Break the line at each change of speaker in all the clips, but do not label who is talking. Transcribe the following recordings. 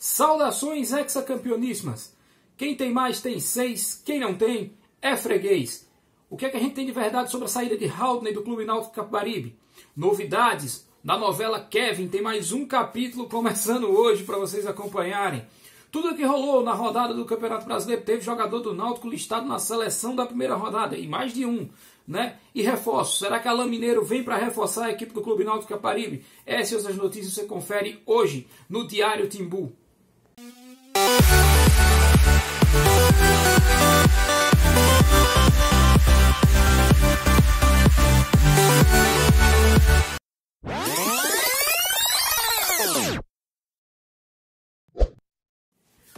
Saudações hexacampeoníssimas! Quem tem mais tem 6, quem não tem é freguês. O que é que a gente tem de verdade sobre a saída de Haldane do Clube Náutico Capibaribe? Novidades da novela Kevin, tem mais um capítulo começando hoje para vocês acompanharem. Tudo o que rolou na rodada do Campeonato Brasileiro, teve jogador do Náutico listado na seleção da primeira rodada, e mais de um, né? E reforço, será que Alain Mineiro vem para reforçar a equipe do Clube Náutico Capibaribe? Essas e outras notícias você confere hoje no Diário Timbu.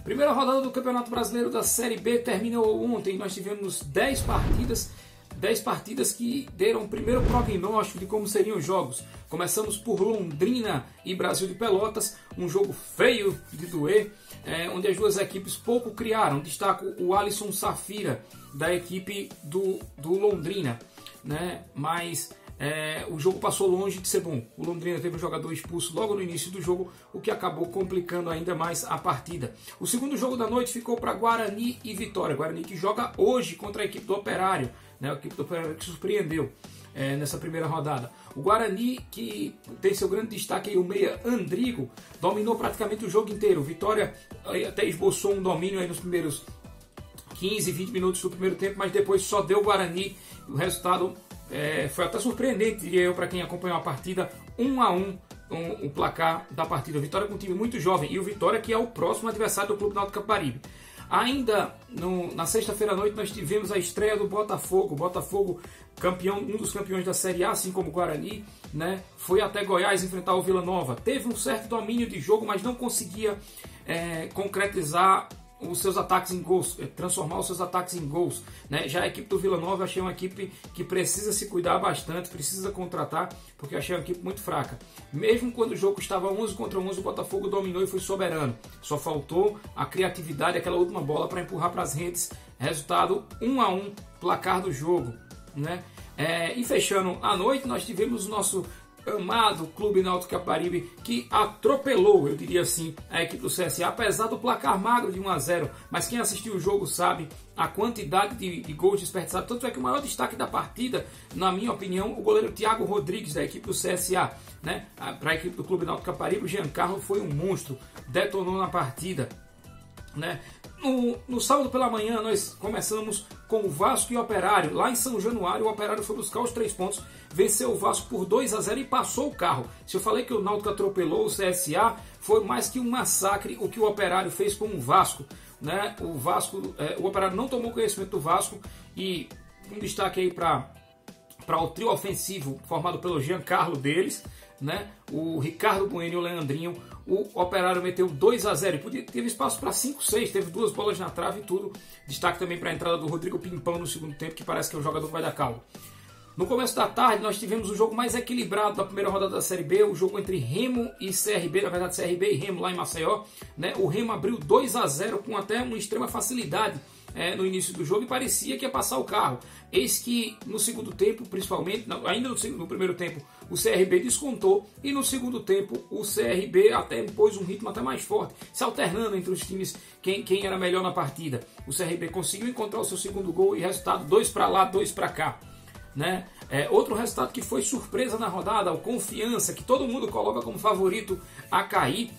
Primeira rodada do Campeonato Brasileiro da Série B terminou ontem. Nós tivemos 10 partidas que deram o primeiro prognóstico de como seriam os jogos. Começamos por Londrina e Brasil de Pelotas, um jogo feio de doer, onde as duas equipes pouco criaram. Destaco o Alisson Safira, da equipe do Londrina, né? Mas o jogo passou longe de ser bom. O Londrina teve um jogador expulso logo no início do jogo, o que acabou complicando ainda mais a partida. O segundo jogo da noite ficou para Guarani e Vitória. Guarani que joga hoje contra a equipe do Operário, né? A equipe do Operário que surpreendeu nessa primeira rodada. O Guarani, que tem seu grande destaque aí, o meia Andrigo, dominou praticamente o jogo inteiro. Vitória até esboçou um domínio aí nos primeiros 15, 20 minutos do primeiro tempo, mas depois só deu o Guarani. O resultado foi até surpreendente, diria eu, para quem acompanhou a partida. 1-1 o placar da partida. Vitória com um time muito jovem, e o Vitória que é o próximo adversário do Clube Náutico Capibaribe. Ainda na sexta-feira à noite nós tivemos a estreia do Botafogo. Botafogo, campeão, um dos campeões da Série A, assim como o Guarani, né? Foi até Goiás enfrentar o Vila Nova. Teve um certo domínio de jogo, mas não conseguia concretizar os seus ataques em gols, transformar os seus ataques em gols, né? Já a equipe do Vila Nova, eu achei uma equipe que precisa se cuidar bastante, precisa contratar, porque eu achei uma equipe muito fraca. Mesmo quando o jogo estava 11 contra 11, o Botafogo dominou e foi soberano. Só faltou a criatividade, aquela última bola para empurrar para as redes. Resultado 1-1, placar do jogo, né? E fechando a noite, nós tivemos o nosso amado Clube Náutico Capibaribe, que atropelou, eu diria assim, a equipe do CSA, apesar do placar magro de 1-0, mas quem assistiu o jogo sabe a quantidade de gols desperdiçados. Tanto é que o maior destaque da partida, na minha opinião, o goleiro Thiago Rodrigues, da equipe do CSA, né? Para a equipe do Clube Náutico Capibaribe, o Giancarlo foi um monstro, detonou na partida, né? No sábado pela manhã nós começamos com o Vasco e o Operário. Lá em São Januário, o Operário foi buscar os 3 pontos, venceu o Vasco por 2-0 e passou o carro. Se eu falei que o Náutico atropelou o CSA, foi mais que um massacre o que o Operário fez com o Vasco, né? O Operário não tomou conhecimento do Vasco, e um destaque aí para o trio ofensivo formado pelo Giancarlo deles, né? O Ricardo Bueno e o Leandrinho. O Operário meteu 2-0 e teve espaço para 5-6, teve 2 bolas na trave e tudo. Destaque também para a entrada do Rodrigo Pimpão no segundo tempo, que parece que é um jogador que vai dar calma. No começo da tarde nós tivemos o jogo mais equilibrado da primeira rodada da Série B, o jogo entre Remo e CRB, na verdade CRB e Remo lá em Maceió, né? O Remo abriu 2-0 com até uma extrema facilidade no início do jogo, e parecia que ia passar o carro. Eis que no segundo tempo, principalmente, ainda no primeiro tempo, o CRB descontou, e no segundo tempo o CRB até impôs um ritmo até mais forte, se alternando entre os times quem era melhor na partida. O CRB conseguiu encontrar o seu segundo gol, e resultado 2 para lá, 2 para cá, né? Outro resultado que foi surpresa na rodada, o Confiança, que todo mundo coloca como favorito a cair,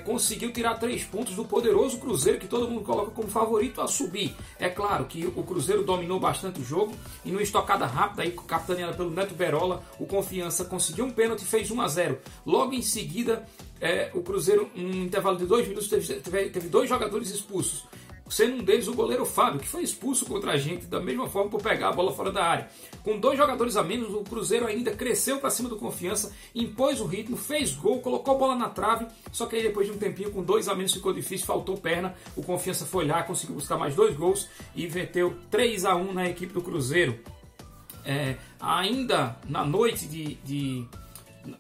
conseguiu tirar 3 pontos do poderoso Cruzeiro, que todo mundo coloca como favorito a subir. É claro que o Cruzeiro dominou bastante o jogo, e numa estocada rápida, aí, capitaneada pelo Neto Berola, o Confiança conseguiu um pênalti e fez 1-0. Logo em seguida, o Cruzeiro, em intervalo de 2 minutos, teve 2 jogadores expulsos, sendo um deles o goleiro Fábio, que foi expulso contra a gente da mesma forma por pegar a bola fora da área. Com 2 jogadores a menos, o Cruzeiro ainda cresceu para cima do Confiança, impôs o ritmo, fez gol, colocou a bola na trave, só que aí depois de um tempinho, com 2 a menos, ficou difícil, faltou perna. O Confiança foi lá, conseguiu buscar mais 2 gols e meteu 3-1 na equipe do Cruzeiro. Ainda na noite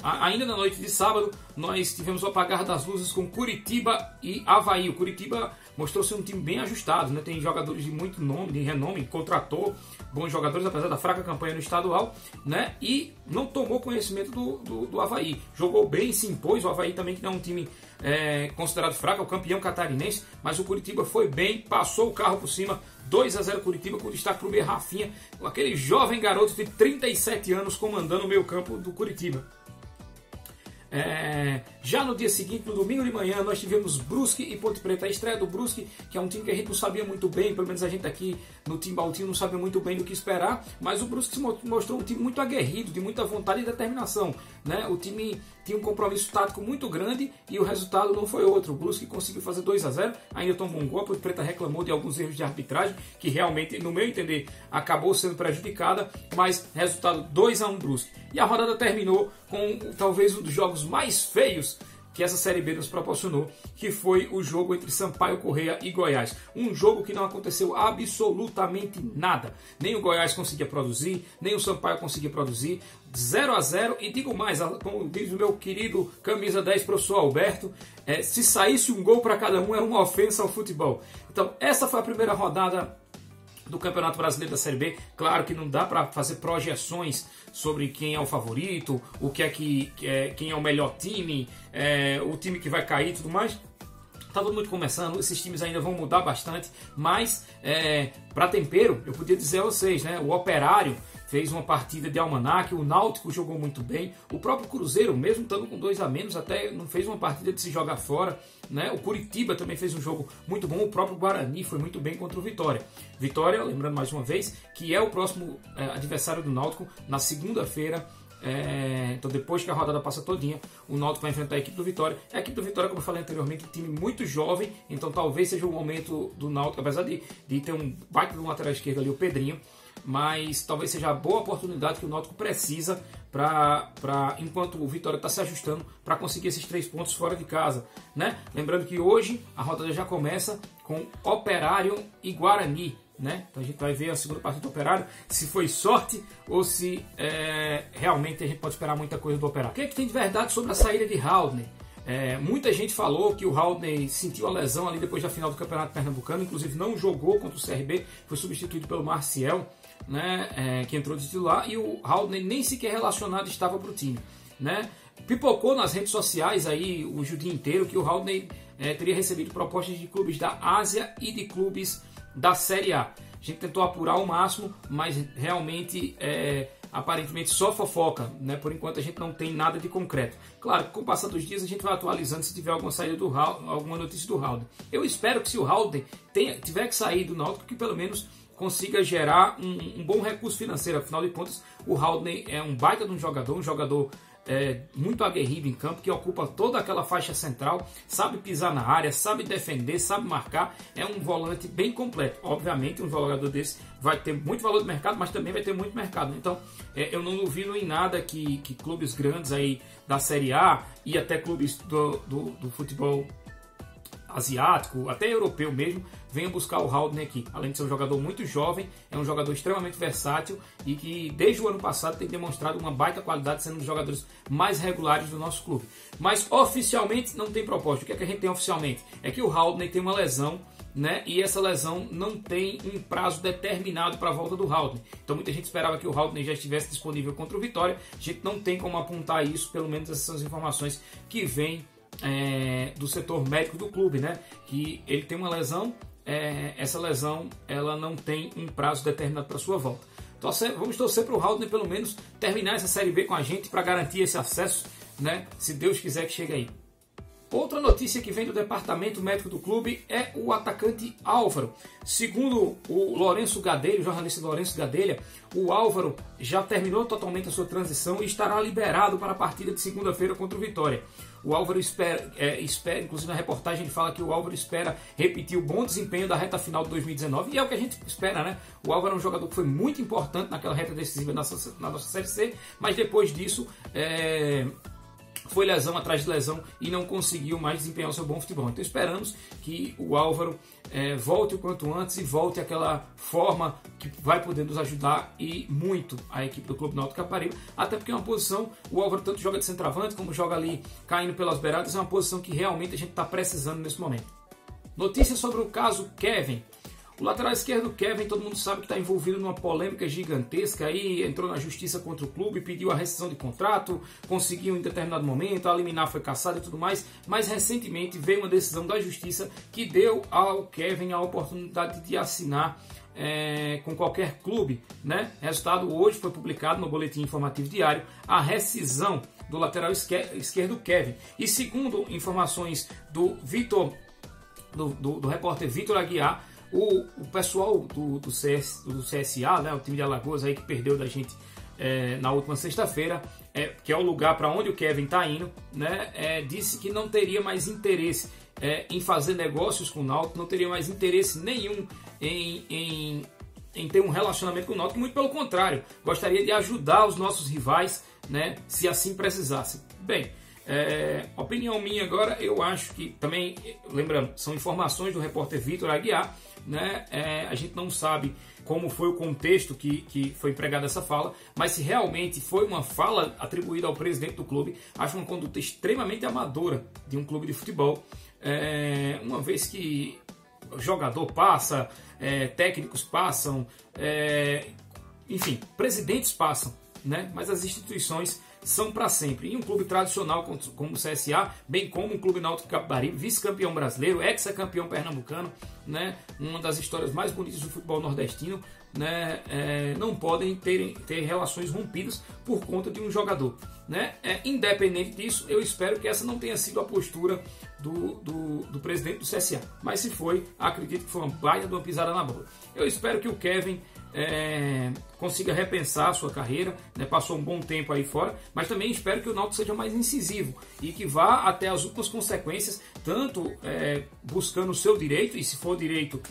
Ainda na noite de sábado, nós tivemos o apagar das luzes com Curitiba e Avaí. O Curitiba mostrou-se um time bem ajustado, né? Tem jogadores de muito nome, de renome, contratou bons jogadores, apesar da fraca campanha no estadual, né? E não tomou conhecimento do Avaí. Jogou bem, se impôs. O Avaí também, que não é um time considerado fraco, é o campeão catarinense, mas o Curitiba foi bem, passou o carro por cima, 2-0 Curitiba, com destaque para o meio Rafinha, aquele jovem garoto de 37 anos comandando o meio campo do Curitiba. Já no dia seguinte, no domingo de manhã, nós tivemos Brusque e Ponte Preta. A estreia do Brusque, que é um time que a gente não sabia muito bem, pelo menos a gente aqui no Timbaltinho não sabia muito bem do que esperar, mas o Brusque se mostrou um time muito aguerrido, de muita vontade e determinação, né? O time tinha um compromisso tático muito grande e o resultado não foi outro. O Brusque conseguiu fazer 2-0, ainda tomou um gol. A Ponte Preta reclamou de alguns erros de arbitragem, que realmente, no meu entender, acabou sendo prejudicada, mas resultado 2-1 Brusque. E a rodada terminou com talvez um dos jogos mais feios que essa Série B nos proporcionou, que foi o jogo entre Sampaio Corrêa e Goiás. Um jogo que não aconteceu absolutamente nada. Nem o Goiás conseguia produzir, nem o Sampaio conseguia produzir. 0-0, e digo mais, como diz o meu querido camisa 10, professor Alberto, se saísse um gol para cada um era uma ofensa ao futebol. Então essa foi a primeira rodada do Campeonato Brasileiro da Série B. Claro que não dá para fazer projeções sobre quem é o favorito, o que quem é o melhor time, o time que vai cair e tudo mais. Está todo mundo começando, esses times ainda vão mudar bastante, mas para tempero, eu podia dizer a vocês, né, o Operário fez uma partida de almanaque, o Náutico jogou muito bem, o próprio Cruzeiro, mesmo estando com 2 a menos, até não fez uma partida de se jogar fora, né? O Curitiba também fez um jogo muito bom, o próprio Guarani foi muito bem contra o Vitória. Vitória, lembrando mais uma vez, que é o próximo adversário do Náutico na segunda-feira. Então depois que a rodada passa todinha, o Náutico vai enfrentar a equipe do Vitória. A equipe do Vitória, como eu falei anteriormente, é um time muito jovem, então talvez seja o momento do Náutico, apesar de ter um baita do lateral esquerdo ali, o Pedrinho, mas talvez seja a boa oportunidade que o Náutico precisa enquanto o Vitória está se ajustando, para conseguir esses 3 pontos fora de casa, né? Lembrando que hoje a rodada já começa com Operário e Guarani, né? Então a gente vai ver a segunda partida do Operário, se foi sorte ou se realmente a gente pode esperar muita coisa do Operário. O que é que tem de verdade sobre a saída de Haldner? Muita gente falou que o Haldner sentiu a lesão ali depois da final do Campeonato Pernambucano, inclusive não jogou contra o CRB, foi substituído pelo Marciel, né, que entrou de titular, e o Haldner nem sequer relacionado estava para o time, né? Pipocou nas redes sociais aí o dia inteiro que o Haldner teria recebido propostas de clubes da Ásia e de clubes da Série A. A gente tentou apurar ao máximo, mas realmente aparentemente só fofoca, né? Por enquanto a gente não tem nada de concreto. Claro que com o passar dos dias a gente vai atualizando se tiver alguma saída alguma notícia do Haldner. Eu espero que se o Haldner tiver que sair do Náutico, que pelo menos consiga gerar um bom recurso financeiro. Afinal de contas, o Haldner é um baita de um jogador muito aguerrido em campo, que ocupa toda aquela faixa central, sabe pisar na área, sabe defender, sabe marcar, é um volante bem completo. Obviamente um jogador desse vai ter muito valor de mercado, mas também vai ter muito mercado. Então eu não duvido em nada que clubes grandes aí da Série A e até clubes do futebol asiático, até europeu mesmo, venham buscar o Haldner aqui. Além de ser um jogador muito jovem, é um jogador extremamente versátil e que desde o ano passado tem demonstrado uma baita qualidade, sendo um dos jogadores mais regulares do nosso clube. Mas oficialmente não tem proposta. O que é que a gente tem oficialmente? É que o Haldner tem uma lesão, né? E essa lesão não tem um prazo determinado para a volta do Haldner. Então muita gente esperava que o Haldner já estivesse disponível contra o Vitória. A gente não tem como apontar isso, pelo menos essas são as informações que vêm do setor médico do clube, né? Que ele tem uma lesão, essa lesão ela não tem um prazo determinado para sua volta. Então, vamos torcer para o Haldner pelo menos terminar essa Série B com a gente para garantir esse acesso, né? Se Deus quiser que chegue aí. Outra notícia que vem do departamento médico do clube é o atacante Álvaro. Segundo o Lourenço Gadelha, o jornalista Lourenço Gadelha, o Álvaro já terminou totalmente a sua transição e estará liberado para a partida de segunda-feira contra o Vitória. O Álvaro espera, inclusive na reportagem ele fala que o Álvaro espera repetir o bom desempenho da reta final de 2019, e é o que a gente espera, né? O Álvaro é um jogador que foi muito importante naquela reta decisiva na nossa Série C, mas depois disso foi lesão atrás de lesão e não conseguiu mais desempenhar o seu bom futebol. Então esperamos que o Álvaro volte o quanto antes e volte àquela forma que vai poder nos ajudar e muito a equipe do Clube Náutico Caparibe, até porque é uma posição, o Álvaro tanto joga de centroavante como joga ali caindo pelas beiradas, é uma posição que realmente a gente está precisando nesse momento. Notícias sobre o caso Kevin. O lateral esquerdo Kevin, todo mundo sabe que está envolvido numa polêmica gigantesca aí, entrou na justiça contra o clube, pediu a rescisão de contrato, conseguiu em determinado momento, a liminar foi cassada e tudo mais, mas recentemente veio uma decisão da justiça que deu ao Kevin a oportunidade de assinar com qualquer clube, né? Resultado hoje foi publicado no Boletim Informativo Diário a rescisão do lateral esquerdo Kevin. E segundo informações do do repórter Vitor Aguiar, o pessoal do CSA, né, o time de Alagoas aí que perdeu da gente na última sexta-feira, que é o lugar para onde o Kevin está indo, né, disse que não teria mais interesse em fazer negócios com o Náutico, não teria mais interesse nenhum em ter um relacionamento com o Náutico, muito pelo contrário, gostaria de ajudar os nossos rivais, né, se assim precisassem. Bem, opinião minha agora, eu acho que também, lembrando, são informações do repórter Vitor Aguiar, né? A gente não sabe como foi o contexto que foi empregada essa fala, mas se realmente foi uma fala atribuída ao presidente do clube, acho uma conduta extremamente amadora de um clube de futebol, uma vez que o jogador passa, técnicos passam, enfim, presidentes passam, né? Mas as instituições são para sempre. E um clube tradicional como o CSA, bem como o Clube Náutico Capibaribe, vice-campeão brasileiro, ex-campeão pernambucano, né, uma das histórias mais bonitas do futebol nordestino, né, não podem ter relações rompidas por conta de um jogador, né? Independente disso, eu espero que essa não tenha sido a postura do presidente do CSA, mas se foi, acredito que foi uma baita de uma pisada na bola. Eu espero que o Kevin consiga repensar a sua carreira, né? Passou um bom tempo aí fora, mas também espero que o Náutico seja mais incisivo e que vá até as últimas consequências, tanto buscando o seu direito, e se for direito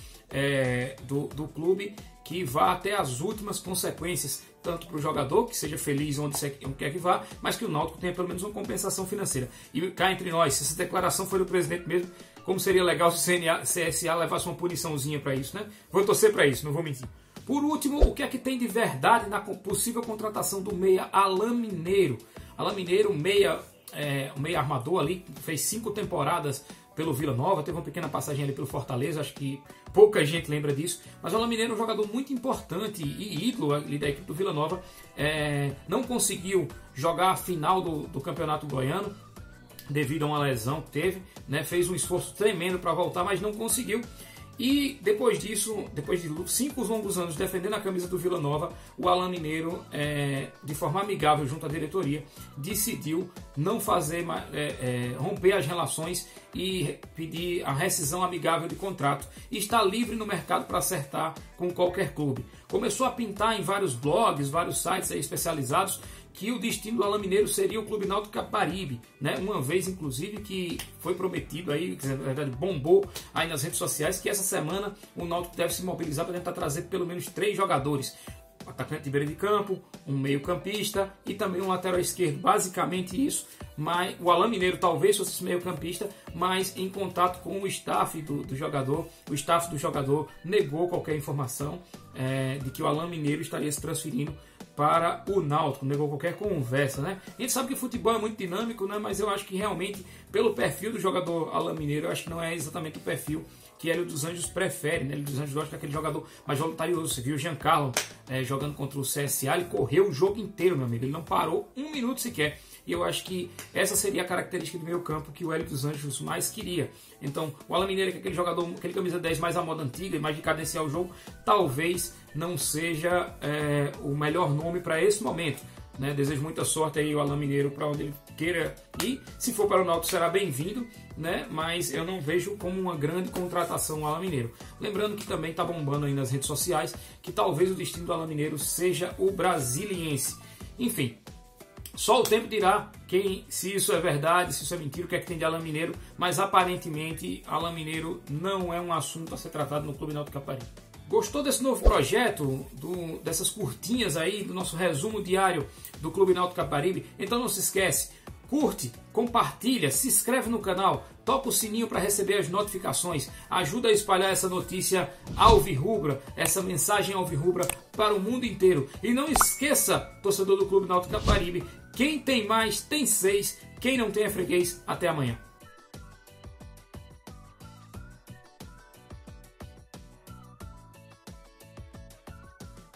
do clube, que vá até as últimas consequências, tanto para o jogador, que seja feliz onde quer que vá, mas que o Náutico tenha pelo menos uma compensação financeira. E cá entre nós, se essa declaração foi do presidente mesmo, como seria legal se o CSA levasse uma puniçãozinha para isso, né? Vou torcer para isso, não vou mentir. Por último, o que é que tem de verdade na possível contratação do meia Alan Mineiro? Alan Mineiro, um meia armador ali, fez 5 temporadas pelo Vila Nova, teve uma pequena passagem ali pelo Fortaleza, acho que pouca gente lembra disso, mas o Alan Mineiro é um jogador muito importante e ídolo ali da equipe do Vila Nova, não conseguiu jogar a final do Campeonato Goiano, devido a uma lesão que teve, né? Fez um esforço tremendo para voltar, mas não conseguiu. E depois disso, depois de 5 longos anos defendendo a camisa do Vila Nova, o Alan Mineiro, de forma amigável junto à diretoria, decidiu não fazer, romper as relações e pedir a rescisão amigável de contrato. E está livre no mercado para acertar com qualquer clube. Começou a pintar em vários blogs, vários sites aí especializados, que o destino do Alan Mineiro seria o Clube Náutico Capibaribe, né? Uma vez, inclusive, que foi prometido aí, que na verdade bombou aí nas redes sociais, que essa semana o Náutico deve se mobilizar para tentar trazer pelo menos 3 jogadores. Um atacante de beira de campo, um meio-campista e também um lateral esquerdo. Basicamente isso, mas o Alan Mineiro talvez fosse esse meio-campista, mas em contato com o staff do jogador, o staff do jogador negou qualquer informação de que o Alan Mineiro estaria se transferindo para o Náutico, negou qualquer conversa, né? A gente sabe que o futebol é muito dinâmico, né? Mas eu acho que realmente, pelo perfil do jogador Alan Mineiro, eu acho que não é exatamente o perfil que Hélio dos Anjos prefere, né? Hélio dos Anjos gosta daquele jogador mais voluntarioso. Você viu o Giancarlo jogando contra o CSA, ele correu o jogo inteiro, meu amigo, ele não parou 1 minuto sequer. E eu acho que essa seria a característica do meio campo que o Hélio dos Anjos mais queria. Então, o Alan Mineiro, que é aquele jogador, aquele camisa 10 mais à moda antiga, mais de cadenciar o jogo, talvez não seja o melhor nome para esse momento, né? Desejo muita sorte aí ao Alan Mineiro para onde ele queira ir. Se for para o Náutico será bem-vindo, né? Mas eu não vejo como uma grande contratação o Alan Mineiro. Lembrando que também está bombando aí nas redes sociais que talvez o destino do Alan Mineiro seja o Brasiliense. Enfim, só o tempo dirá se isso é verdade, se isso é mentira, o que é que tem de Alan Mineiro, mas aparentemente Alan Mineiro não é um assunto a ser tratado no Clube Náutico Capibaribe. Gostou desse novo projeto, dessas curtinhas aí, do nosso resumo diário do Clube Náutico Capibaribe? Então não se esquece, Curte, compartilha, se inscreve no canal, toca o sininho para receber as notificações, ajuda a espalhar essa notícia alvirrubra, essa mensagem alvirrubra para o mundo inteiro. E não esqueça, torcedor do Clube Náutico Caparibe, quem tem mais tem 6, quem não tem é freguês. Até amanhã.